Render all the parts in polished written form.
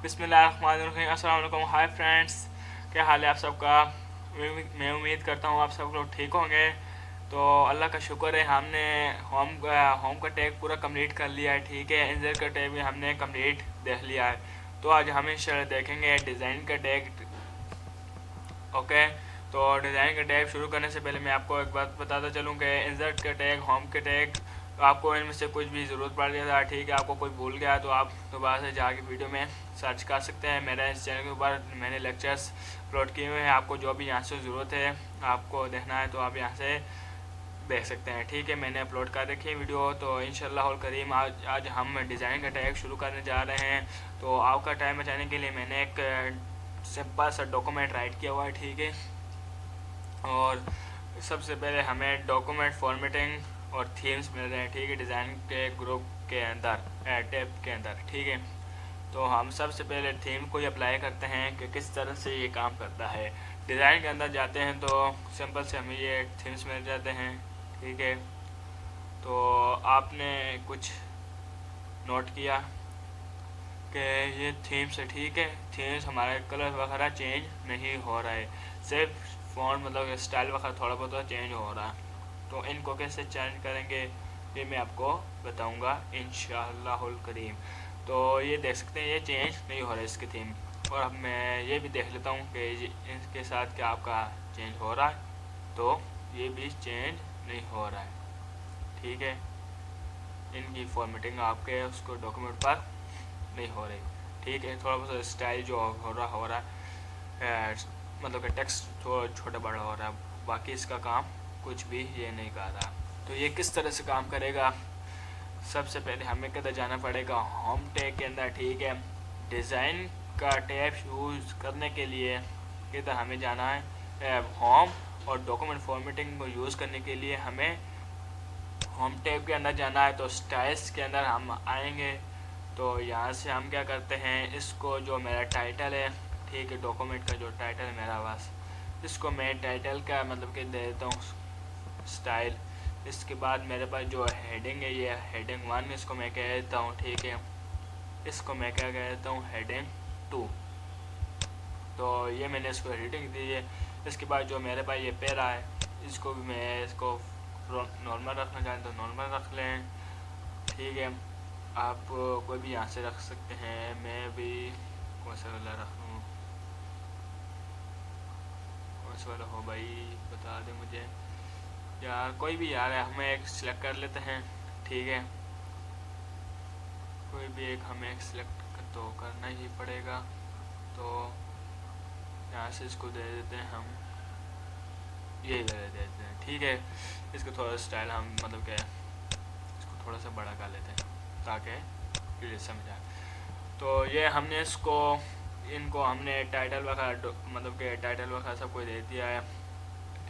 बिस्मिल्लाहिर्रहमानिर्रहीम। अस्सलाम वालेकुम। हाय फ्रेंड्स, क्या हाल है आप सबका। मैं उम्मीद करता हूँ आप सब लोग ठीक होंगे। तो अल्लाह का शुक्र है, हमने होम का टैग पूरा कंप्लीट कर लिया है। ठीक है, इंजर का टैग भी हमने कंप्लीट देख लिया है। तो आज हम इंशाल्लाह देखेंगे डिज़ाइन का टैग। ओके, तो डिज़ाइन का टैग शुरू करने से पहले मैं आपको एक बात बताता चलूँ कि इंसर्ट का टैग, होम के टैग, आपको इनमें से कुछ भी ज़रूरत पड़ जाता है। ठीक है, आपको कोई भूल गया तो आप दोबारा से जाके वीडियो में सर्च कर सकते हैं। मेरे इस चैनल के ऊपर मैंने लेक्चर्स अपलोड किए हुए हैं। आपको जो भी यहाँ से ज़रूरत है आपको देखना है तो आप यहाँ से देख सकते हैं। ठीक है, मैंने अपलोड कर रखी है वीडियो। तो इंशाल्लाह करीम आज हम डिज़ाइन का टैग शुरू करने जा रहे हैं। तो आपका टाइम बचाने के लिए मैंने एक सिंपल सा डॉक्यूमेंट राइट किया हुआ है। ठीक है, और सबसे पहले हमें डॉक्यूमेंट फॉर्मेटिंग और थीम्स मिल रहे हैं। ठीक है, डिज़ाइन के ग्रुप के अंदर टैब के अंदर। ठीक है, तो हम सबसे पहले थीम को ही अप्लाई करते हैं कि किस तरह से ये काम करता है। डिज़ाइन के अंदर जाते हैं तो सिंपल से हमें ये थीम्स मिल जाते हैं। ठीक है, तो आपने कुछ नोट किया कि ये थीम्स है। ठीक है, थीम्स हमारे कलर वगैरह चेंज नहीं हो रहा है, सिर्फ फ़ॉन्ट मतलब स्टाइल वगैरह थोड़ा बहुत चेंज हो रहा है। तो इनको कैसे चेंज करेंगे ये मैं आपको बताऊंगा इंशाअल्लाहुल करीम। तो ये देख सकते हैं ये चेंज नहीं हो रहा है इसकी थीम। और अब मैं ये भी देख लेता हूँ कि इसके साथ क्या आपका चेंज हो रहा है। तो ये भी चेंज नहीं हो रहा है। ठीक है, इनकी फॉर्मेटिंग आपके उसको डॉक्यूमेंट पर नहीं हो रही। ठीक है, थोड़ा बहुत स्टाइल जो हो रहा है, मतलब कि टेक्स्ट थोड़ा छोटा बड़ा हो रहा है, बाकी इसका काम कुछ भी ये नहीं कर रहा। तो ये किस तरह से काम करेगा, सबसे पहले हमें किधर जाना पड़ेगा, होम टैग के अंदर। ठीक है, डिज़ाइन का टैब यूज़ करने के लिए किधर हमें जाना है, होम, और डॉक्यूमेंट फॉर्मेटिंग को यूज़ करने के लिए हमें होम टैब के अंदर जाना है। तो स्टाइल्स के अंदर हम आएंगे। तो यहाँ से हम क्या करते हैं, इसको जो मेरा टाइटल है, ठीक है, डॉक्यूमेंट का जो टाइटल है मेरा पास, इसको मैं टाइटल का मतलब कि दे देता हूँ स्टाइल। इसके बाद मेरे पास जो हेडिंग है ये हेडिंग 1, इसको मैं कह देता हूँ। ठीक है, इसको मैं क्या कह देता हूँ, हेडिंग 2। तो ये मैंने इसको हेडिंग दी है। इसके बाद जो मेरे पास ये पैरा है, इसको भी मैं इसको नॉर्मल रखना चाहें तो नॉर्मल रख लें। ठीक है, आप कोई भी यहाँ से रख सकते हैं। मैं भी कौन सा वाला रखूँ, कौन सा वाला हो भाई बता दें मुझे यार, कोई भी यार है, हमें एक सिलेक्ट कर लेते हैं। ठीक है, कोई भी एक हमें एक सिलेक्ट तो करना ही पड़ेगा। तो यहाँ से इसको दे देते हैं हम, यही दे देते हैं। ठीक है, इसको थोड़ा स्टाइल हम मतलब क्या इसको थोड़ा सा बड़ा कर लेते हैं ताकि क्लियर समझ आए। तो ये हमने इसको इनको हमने टाइटल वगैरह मतलब कि टाइटल वगैरह सब कुछ दे दिया है,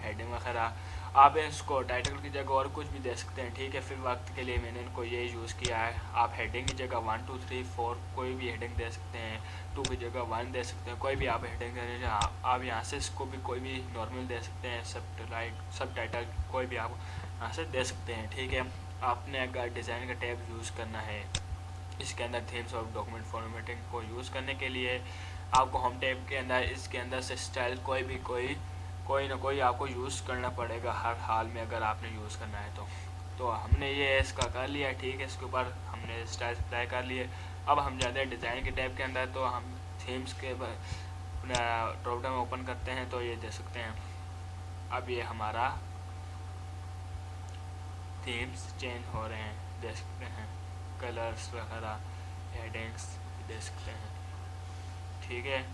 हेडिंग वगैरह। आप इसको टाइटल की जगह और कुछ भी दे सकते हैं। ठीक है, फिर वक्त के लिए मैंने इनको ये यूज़ किया है। आप हेडिंग की जगह 1 2 3 4 कोई भी हेडिंग दे सकते हैं, 2 की जगह 1 दे सकते हैं, कोई भी आप हेडिंग दे दीजिए। आप यहाँ से इसको भी कोई भी नॉर्मल दे सकते हैं, सब टाइटल कोई भी आप यहाँ से दे सकते हैं। ठीक है, आपने अगर डिज़ाइन का टैब यूज़ करना है इसके अंदर थीम्स और डॉक्यूमेंट फॉर्मेटिंग को यूज़ करने के लिए, आपको होम टैब के अंदर इसके अंदर से स्टाइल कोई ना कोई आपको यूज़ करना पड़ेगा हर हाल में, अगर आपने यूज़ करना है तो हमने ये इसका कर लिया। ठीक है, इसके ऊपर हमने स्टाइल अप्लाई कर लिए। अब हम जाते हैं डिज़ाइन के टैब के अंदर। तो हम थीम्स के ड्रॉप डाउन ओपन करते हैं। तो ये देख सकते हैं अब ये हमारा थीम्स चेंज हो रहे हैं, देख सकते हैं, कलर्स वगैरह, हेडिंग्स देख सकते हैं। ठीक है,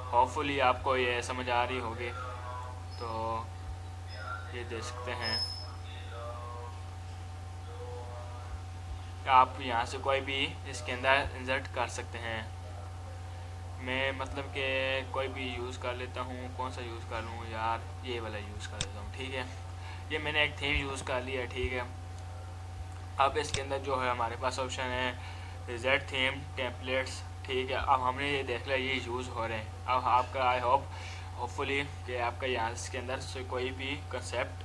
होपफुली आपको ये समझ आ रही होगी। तो ये देख सकते हैं, आप यहाँ से कोई भी इसके अंदर इंसर्ट कर सकते हैं। मैं मतलब कि कोई भी यूज़ कर लेता हूँ, कौन सा यूज़ कर लूँ यार, ये वाला यूज़ कर लेता हूँ। ठीक है, ये मैंने एक थीम यूज़ कर लिया। ठीक है, अब इसके अंदर जो है हमारे पास ऑप्शन है जेड थीम टेम्पलेट्स। ठीक है, अब हमने ये देख लिया ये यूज़ हो रहे हैं। अब आपका आई होपफुली कि आपका यहाँ इसके अंदर से कोई भी कंसेप्ट